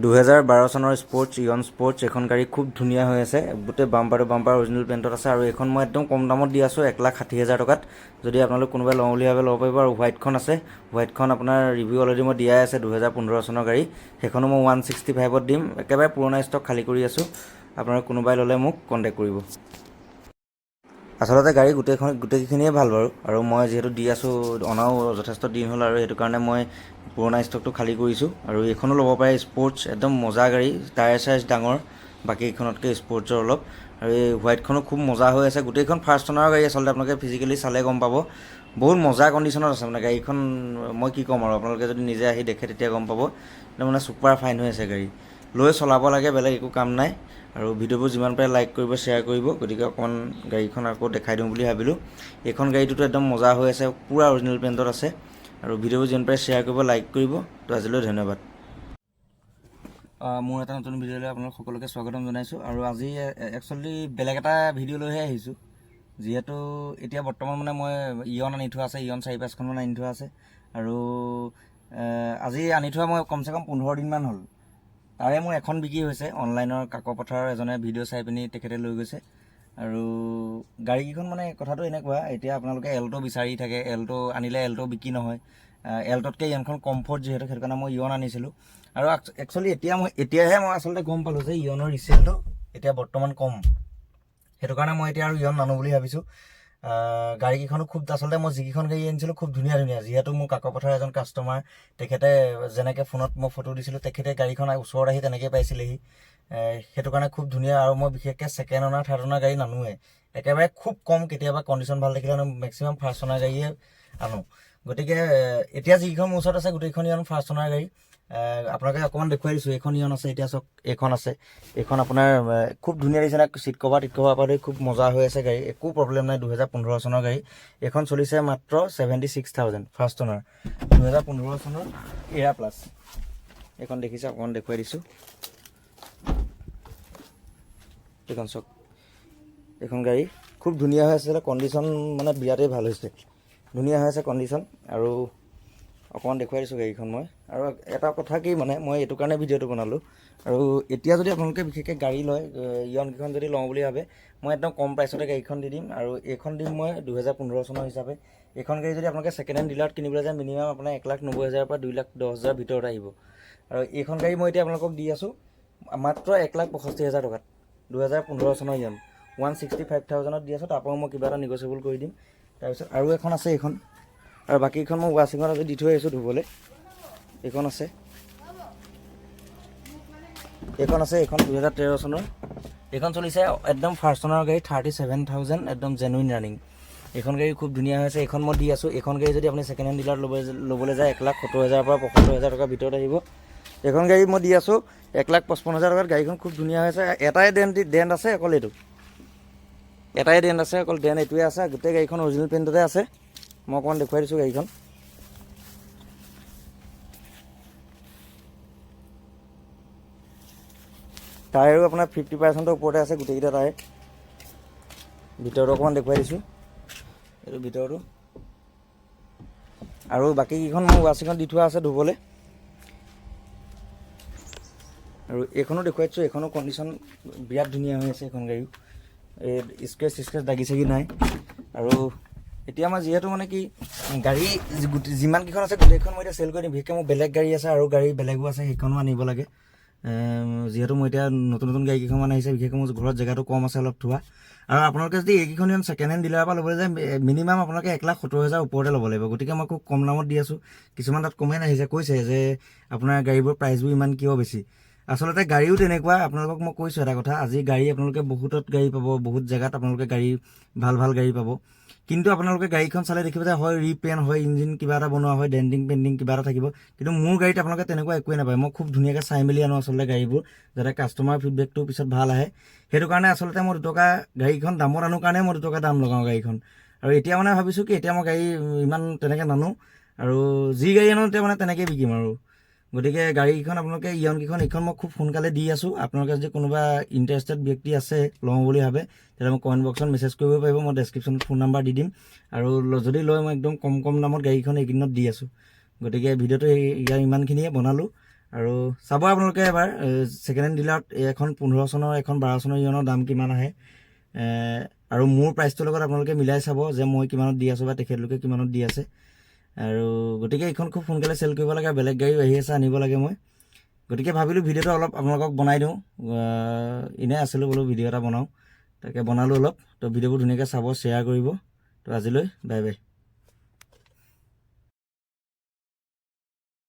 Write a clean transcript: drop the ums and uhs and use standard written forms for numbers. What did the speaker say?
2012 চনৰ sports Eon sports এখন গাড়ী খুব ধুনীয়া হৈ আছে গোটেই বাম্পাৰ অৰিজিনেল পেইণ্টত আছে আৰু এইখন মই একদম কম দামত দি আছোঁ 1,60,000 টকাত যদি আপোনালোক কোনোবাই লওঁ বুলি ভাবে ল'ব পাৰিব আৰু হোৱাইটখন আছে হোৱাইটখন আপোনাৰ ৰিভিউ অলৰেডি মই দিয়াই আছে 2015 চনৰ গাড়ী সেইখনো মই 165ত দিম একেবাৰে পুৰণা ষ্টক খালী কৰি আছোঁ আপোনালোক কোনোবাই ল'লে মোক কণ্টেক্ট কৰিব আচলতে গাড়ী গোটেইখিনিয়ে ভাল বাৰু আৰু মই যিহেতু দি আছোঁ অনাও যথেষ্ট দিন হ'ল আৰু সেইটো কাৰণে মই পুৰণা ষ্টকটো খালী কৰিছোঁ আৰু এইখনো ল'ব পাৰে স্পৰ্টছ একদম মজা গাড়ী টায়াৰ চাইজ ডাঙৰ বাকীকেইখনতকৈ স্পৰ্টছৰ অলপ আৰু এই হোৱাইটখনো খুব মজা হৈ আছে গোটেইখন ফাৰ্ষ্ট অনাৰ গাড়ী আচলতে আপোনালোকে ফিজিকেলি চালে গম পাব বহুত মজা কণ্ডিশ্যনত আছে মানে গাড়ীখন মই কি ক'ম আৰু আপোনালোকে যদি নিজে আহি দেখে তেতিয়া গম পাব একদম মানে ছুপাৰ ফাইন হৈ আছে গাড়ী লৈ চলাব লাগে বেলেগ একো কাম নাই আৰু ভিডিঅ'বোৰ যিমান পাৰে লাইক কৰিব শ্বেয়াৰ কৰিব গতিকে অকণমান গাড়ীখন আকৌ দেখাই দিওঁ বুলি ভাবিলোঁ এইখন গাড়ীটোতো একদম মজা হৈ আছে পূৰা অৰিজিনেল পেইণ্টত আছে আৰু ভিডিঅ'বোৰ যিমান পাৰে শ্বেয়াৰ কৰিব লাইক কৰিব তো আজিলৈ ধন্যবাদ মোৰ এটা নতুন ভিডিঅ'লৈ আপোনালোক সকলোকে স্বাগতম জনাইছোঁ আৰু আজি একচুৱেলি বেলেগ এটা ভিডিঅ' লৈহে আহিছোঁ যিহেতু এতিয়া বৰ্তমান মানে মই ইয়ন আনি থোৱা আছে ইয়ন 4-5খনমান আনি থোৱা আছে আৰু আজি আনি থোৱা মই কমচে কম 15 দিনমান হ'ল তাৰে মোৰ এখন বিক্ৰী হৈছে অনলাইনৰ কাকপথাৰৰ এজনে ভিডিঅ' চাই পিনি তেখেতে লৈ গৈছে আৰু গাড়ীকেইখন মানে কথাটো এনেকুৱা এতিয়া আপোনালোকে এল্টো বিচাৰি থাকে এল্টো আনিলে এল্টো বিক্ৰী নহয় এল্টতকৈ ইয়নখন কমফৰ্ট যিহেতু সেইটো কাৰণে মই ইয়ন আনিছিলোঁ আৰু একচুৱেলি এতিয়াহে মই আচলতে গম পালোঁ যে ইয়নৰ ৰিচেলটো এতিয়া বৰ্তমান কম সেইটো কাৰণে মই এতিয়া আৰু ইয়ন নানো বুলি ভাবিছোঁ গাড়ীকেইখনো খুব আচলতে মই যিকেইখন গাড়ী আনিছিলোঁ খুব ধুনীয়া যিহেতু মোৰ কাকপথাৰৰ এজন কাষ্টমাৰ তেখেতে যেনেকৈ ফোনত মই ফটো দিছিলোঁ তেখেতে গাড়ীখন ওচৰত আহি তেনেকৈ পাইছিলেহি সেইটো কাৰণে খুব ধুনীয়া আৰু মই বিশেষকৈ ছেকেণ্ড অনাৰ থাৰ্ড অনাৰ গাড়ী নানোৱে একেবাৰে খুব কম কেতিয়াবা কণ্ডিশ্যন ভাল দেখিলে মেক্সিমাম ফাৰ্ষ্ট অনাৰ গাড়ীয়ে আনো গতিকে এতিয়া যিকেইখন মোৰ ওচৰত আছে গোটেইখন ইয়ন ফাৰ্ষ্ট অনাৰ গাড়ী আপোনালোকে অকণমান দেখুৱাই দিছোঁ এইখন ইয়ন আছে এতিয়া চাওক এইখন আছে এইখন আপোনাৰ খুব ধুনীয়া দিছে চিট কভাৰ পৰা খুব মজা হৈ আছে গাড়ী একো প্ৰব্লেম নাই 2015 চনৰ গাড়ী এইখন চলিছে মাত্ৰ 76,000 ফাৰ্ষ্ট অনাৰ 2015 চনৰ এৰা প্লাছ এইখন দেখিছে অকণমান দেখুৱাই দিছোঁ এইখন চাওক এইখন গাড়ী খুব ধুনীয়া হৈ আছে কণ্ডিশ্যন মানে বিৰাটেই ভাল হৈছে ধুনীয়া হৈ আছে কণ্ডিশ্যন আৰু অকণমান দেখুৱাই দিছোঁ গাড়ীখন মই আৰু এটা কথা কি মানে মই এইটো কাৰণে ভিডিঅ'টো বনালোঁ আৰু এতিয়া যদি আপোনালোকে বিশেষকৈ গাড়ী লয় ইয়নকেইখন যদি লওঁ বুলি ভাবে মই একদম কম প্ৰাইচতে গাড়ীখন দি দিম আৰু এইখন দিম মই 2015 চনৰ হিচাপে এইখন গাড়ী যদি আপোনালোকে ছেকেণ্ড হেণ্ড ডিলাৰত কিনিবলৈ যায় মিনিমাম আপোনাৰ 1,90,000 পৰা 2,10,000 ভিতৰত আহিব আৰু এইখন গাড়ী মই এতিয়া আপোনালোকক দি আছোঁ মাত্ৰ 1,65,000 টকাত 2015 চনৰ ইয়ন 165,000ত দি আছোঁ তাৰপৰা মই কিবা এটা নেগচিয়েবল কৰি দিম তাৰপিছত আৰু এখন আছে এইখন আৰু বাকীখন মই ৱাশ্বিঙত আজি দি থৈ আহিছোঁ ধুবলৈ এইখন আছে এইখন 2013 চনৰ এইখন চলিছে একদম ফাৰ্ষ্ট অনাৰ গাড়ী 37,000 একদম জেনুইন ৰানিং এইখন গাড়ী খুব ধুনীয়া হৈ আছে এইখন মই দি আছোঁ এইখন গাড়ী যদি আপুনি ছেকেণ্ড হেণ্ড ডিলাৰত ল'বলৈ যায় 1,70,000 পৰা 75,000 টকাৰ ভিতৰত আহিব এইখন গাড়ী মই দি আছোঁ 1,55,000 টকাত গাড়ীখন খুব ধুনীয়া হৈ আছে এটাই ডেণ্ট আছে অকল এইটো এটাই ডেণ্ট আছে অকল ডেণ্ট এইটোৱে আছে গোটেই গাড়ীখন অৰিজিনেল পেইণ্টতে আছে মই অকণমান দেখুৱাই দিছোঁ গাড়ীখন টায়াৰো আপোনাৰ 50% ওপৰতে আছে গোটেইকেইটা টায়াৰ ভিতৰতো অকণমান দেখুৱাই দিছোঁ এইটো ভিতৰতো আৰু বাকীকেইখন মোৰ ৱাশ্বিঙত দি থোৱা আছে ধুবলৈ আৰু এইখনো দেখুৱাই দিছোঁ এইখনো কণ্ডিশ্যন বিৰাট ধুনীয়া হৈ আছে এইখন গাড়ীও এই স্ক্ৰেচ দাগি নাই আৰু এতিয়া মই যিহেতু মানে কি গাড়ী যিমানকেইখন আছে গোটেইখন মই এতিয়া চেল কৰি দিম বিশেষকৈ মোৰ বেলেগ গাড়ী আছে আৰু গাড়ী বেলেগো আছে সেইখনো আনিব লাগে যিহেতু মই এতিয়া নতুন গাড়ীকেইখনমান আহিছে বিশেষকৈ মোৰ ঘৰত জেগাটো কম আছে অলপ থোৱা আৰু আপোনালোকে যদি এইকেইখন ছেকেণ্ড হেণ্ড ডিলাৰৰ পৰা ল'বলৈ যায় মিনিমাম আপোনালোকে 1,70,000 ওপৰতে ল'ব লাগিব গতিকে মই খুব কম দামত দি আছোঁ কিছুমান তাত কমেণ্ট আহিছে কৈছে যে আপোনাৰ গাড়ীবোৰ প্ৰাইচবোৰ ইমান কিয় বেছি আচলতে গাড়ীও তেনেকুৱা আপোনালোকক মই কৈছোঁ এটা কথা আজি গাড়ী আপোনালোকে বহুতত গাড়ী পাব বহুত জেগাত আপোনালোকে গাড়ী ভাল গাড়ী পাব কিন্তু আপোনালোকে গাড়ীখন চালে দেখিব যে হয় ৰিপেইণ্ট হয় ইঞ্জিন কিবা এটা বনোৱা হয় ডেণ্টিং পেইণ্টিং কিবা এটা থাকিব কিন্তু মোৰ গাড়ীত আপোনালোকে তেনেকুৱা একোৱে নাপায় মই খুব ধুনীয়াকৈ চাই মেলি আনো আচলতে গাড়ীবোৰ যাতে কাষ্টমাৰ ফিডবেকটো পিছত ভাল আহে সেইটো কাৰণে আচলতে মই 2 টকা গাড়ীখন দামত আনো কাৰণে মই 2 টকা দাম লগাওঁ গাড়ীখন আৰু এতিয়া মানে ভাবিছোঁ কি এতিয়া মই গাড়ী ইমান তেনেকৈ নানো আৰু যি গাড়ী আনো তেতিয়া মানে তেনেকৈ বিকিম আৰু গতিকে গাড়ীকেইখন আপোনালোকে ইয়নকেইখন এইখন মই খুব সোনকালে দি আছোঁ আপোনালোকে যদি কোনোবা ইণ্টাৰেষ্টেড ব্যক্তি আছে লওঁ বুলি ভাবে তেতিয়া মোক কমেণ্ট বক্সত মেছেজ কৰিব পাৰিব মই ডেছক্ৰিপশ্যনত ফোন নাম্বাৰ দি দিম আৰু যদি লয় মই একদম কম দামত গাড়ীখন এইকেইদিনত দি আছোঁ গতিকে ভিডিঅ'টো ইয়াৰ ইমানখিনিয়ে বনালোঁ আৰু চাব আপোনালোকে এবাৰ ছেকেণ্ড হেণ্ড ডিলাৰত এখন 15 চনৰ এখন 12 চনৰ ইয়নৰ দাম কিমান আহে আৰু মোৰ প্ৰাইচটোৰ লগত আপোনালোকে মিলাই চাব যে মই কিমানত দি আছোঁ বা তেখেতলোকে কিমানত দি আছে। আৰু গতিকে এইখন খুব সোনকালে চেল কৰিব লাগে, বেলেগ গাড়ীও আহি আছে, আনিব লাগে মই। গতিকে ভাবিলোঁ ভিডিঅ'টো অলপ আপোনালোকক বনাই দিওঁ, এনেই আছিলোঁ বোলো ভিডিঅ' এটা বনাওঁ, তাকে বনালোঁ অলপ। তো ভিডিঅ'বোৰ ধুনীয়াকৈ চাব, শ্বেয়াৰ কৰিব। তো আজিলৈ বাই বাই।